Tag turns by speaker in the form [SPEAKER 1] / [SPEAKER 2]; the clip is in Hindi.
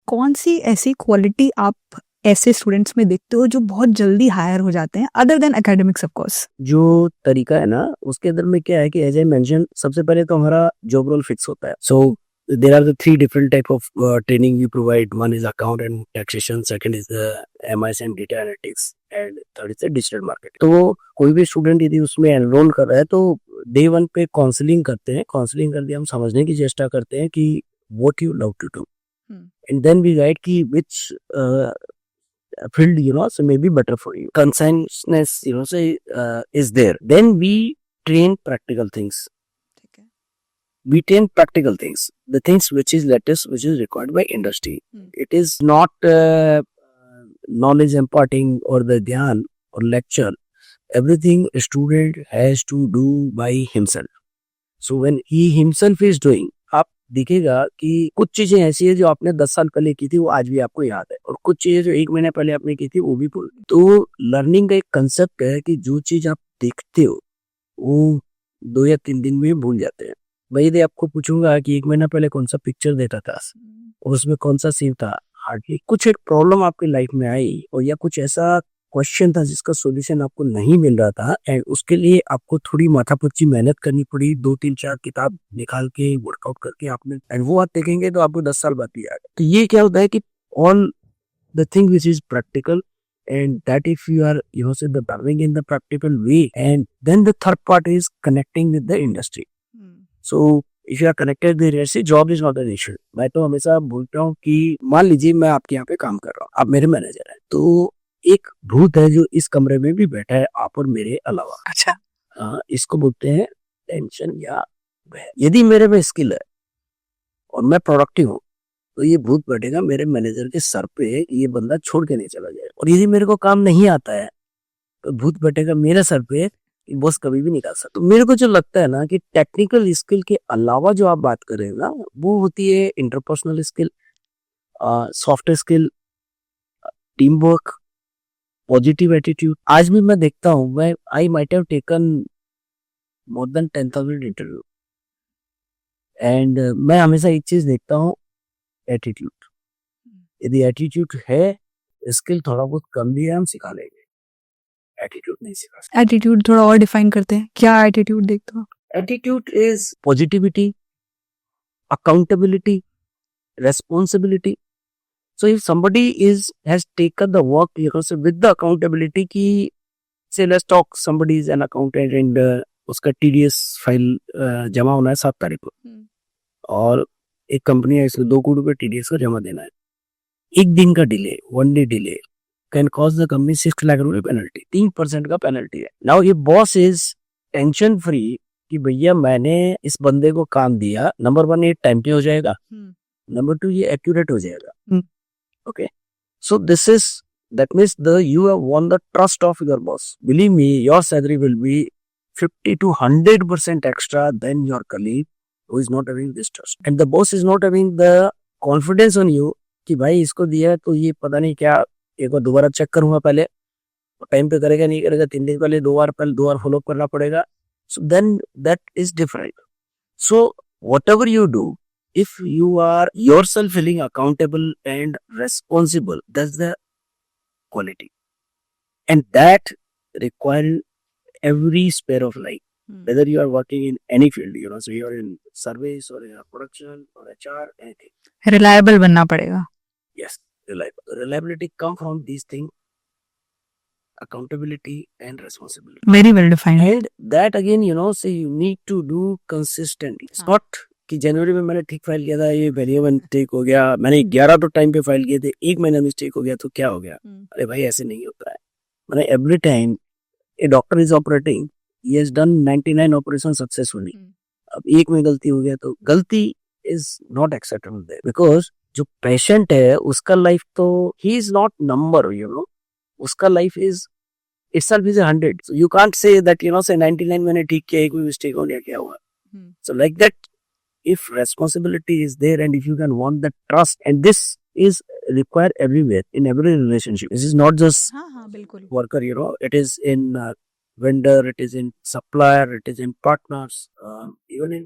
[SPEAKER 1] कौन सी ऐसी क्वालिटी आप ऐसे स्टूडेंट्स में देखते हो जो बहुत जल्दी हायर हो जाते हैं other than academics of course?
[SPEAKER 2] जो तरीका है ना उसके अंदर में क्या है कि एज आई मेंशन सबसे पहले तो हमारा जॉब रोल फिक्स होता है. So there are the three different type of training we provide. One is account and taxation, second is MIS and data analytics, and third is digital marketing. तो कोई भी स्टूडेंट यदि उसमें एनरोल कर रहा है तो डे वन पे काउंसलिंग करते हैं. काउंसलिंग करके हम समझने की चेष्टा करते हैं कि what you love to do, and then we guide कि which field so maybe better for you. Consciousness is there. Then we train practical things.
[SPEAKER 1] ठीक है.
[SPEAKER 2] We train practical things, the things which is latest, which is required by industry. It is not knowledge imparting or the dhyan or lecture. Everything a student has to do by himself. So when he himself is doing, आप दिखेगा कि कुछ चीजें ऐसी है जो आपने 10 साल पहले की थी वो आज भी आपको याद है, और कुछ चीजें जो 1 महीने पहले आपने की थी वो भी भूल गई. तो लर्निंग का एक कंसेप्ट है कि जो चीज आप देखते हो वो 2 या 3 दिन में भूल जाते हैं. मैं यदि आपको पूछूंगा कि 1 महीना पहले कौन सा पिक्चर देखा था और उसमें कौन सा सीन था, हार्डली. कुछ एक प्रॉब्लम आपकी लाइफ में आई और या कुछ ऐसा क्वेश्चन था जिसका सॉल्यूशन आपको नहीं मिल रहा था, एंड उसके लिए आपको थोड़ी माथापच्ची मेहनत करनी पड़ी. 2-3-4 किताब निकाल के वर्कआउट करके आपने, एंड वो आप देखेंगे तो आपको 10 साल बाद भी याद है. तो ये क्या होता है कि all the thing which is practical, and that if you are the learning in the practical way, and then the third part is connecting with the industry. So if you are connected with the industry, job is not an issue. मैं तो हमेशा बोलता हूँ कि मान लीजिए मैं आपके यहाँ पे काम कर रहा हूँ, आप मेरे मैनेजर हैं, तो एक भूत है जो इस कमरे में भी बैठा है आप और मेरे अलावा.
[SPEAKER 1] अच्छा.
[SPEAKER 2] इसको बोलते हैं टेंशन या भय. यदि मेरे में स्किल है और मैं प्रोडक्टिव हूँ तो ये भूत बैठेगा मेरे मैनेजर के सर पे, ये बंदा छोड़ के नहीं चला जाए. और यदि मेरे को काम नहीं आता है तो भूत बैठेगा मेरे सर पे, बॉस कभी भी नहीं कर सकता. तो मेरे को जो लगता है ना कि टेक्निकल स्किल के अलावा जो आप बात कर रहे हैं ना, वो होती है interpersonal skill, soft skill, team work, positive attitude. आज भी मैं देखता हूँ, मैं I might have taken more than 10,000 interview, and मैं हमेशा एक चीज देखता हूँ, एटीट्यूड. यदि एटीट्यूड है, स्किल थोड़ा बहुत कम भी है हम सिखा लेंगे, एटीट्यूड नहीं सिखा सकते.
[SPEAKER 1] एटीट्यूड थोड़ा और डिफाइन करते हैं, क्या एटीट्यूड देखते हो?
[SPEAKER 2] Attitude is positivity, accountability, responsibility. So if somebody has taken the work with the accountability ki, say let's talk, somebody is an accountant and उसका TDS फाइल जमा होना है 7 तारीख को, और एक कंपनी है इसमें 2 करोड़ रुपए TDS का जमा देना है. एक दिन का delay, 1 day delay can cause the company 6 lakh रुपए पेनल्टी. 3% का पेनल्टी है. नाउ ये बॉस इज टेंशन फ्री कि भैया मैंने इस बंदे को काम दिया, नंबर 1 ये टाइम पे हो जाएगा, नंबर 2 ये एक्यूरेट हो जाएगा. Okay, so that means you have won the trust of your boss. Believe me, your salary will be 50 to 100% extra than your colleague who is not having this trust, and the boss is not having the confidence on you कि भाई इसको दिया तो ये पता नहीं क्या, एक बार दोबारा चेक करूंगा, पहले टाइम पे करेगा नहीं करेगा, 3 दिन पहले 2 बार फॉलो करना पड़ेगा. So then that is different. So whatever you do, if you are yourself feeling accountable and responsible, that's the quality, and that requires every sphere of life, whether you are working in any field, so you are in service or in production or HR, anything.
[SPEAKER 1] Reliable बनना पड़ेगा.
[SPEAKER 2] Yes, reliability come from these things, accountability and responsibility.
[SPEAKER 1] Very well defined.
[SPEAKER 2] And that again, say you need to do consistently. It's not कि जनवरी में मैंने ठीक फाइल किया था, ये वेरिएबल मिस्टेक हो गया, मैंने 11 तो टाइम पे फाइल किए थे, 1 महीना मिस्टेक हो गया तो क्या हो गया. अरे भाई ऐसे नहीं होता है. मैंने every time a doctor is operating, he has done 99 operation successfully. अब एक में गलती हो गया तो गलती is not acceptable there, because जो पेशेंट है उसका लाइफ तो ही इज नॉट नंबर, उसका life is itself is 100. So you can't say that say 99 मैंने ठीक किया, एक भी मिस्टेक हो गया, क्या हुआ. So like that, if responsibility is there and if you can want the trust, and this is required everywhere in every relationship. This is not just worker, it is in vendor, it is in supplier, it is in partners, even in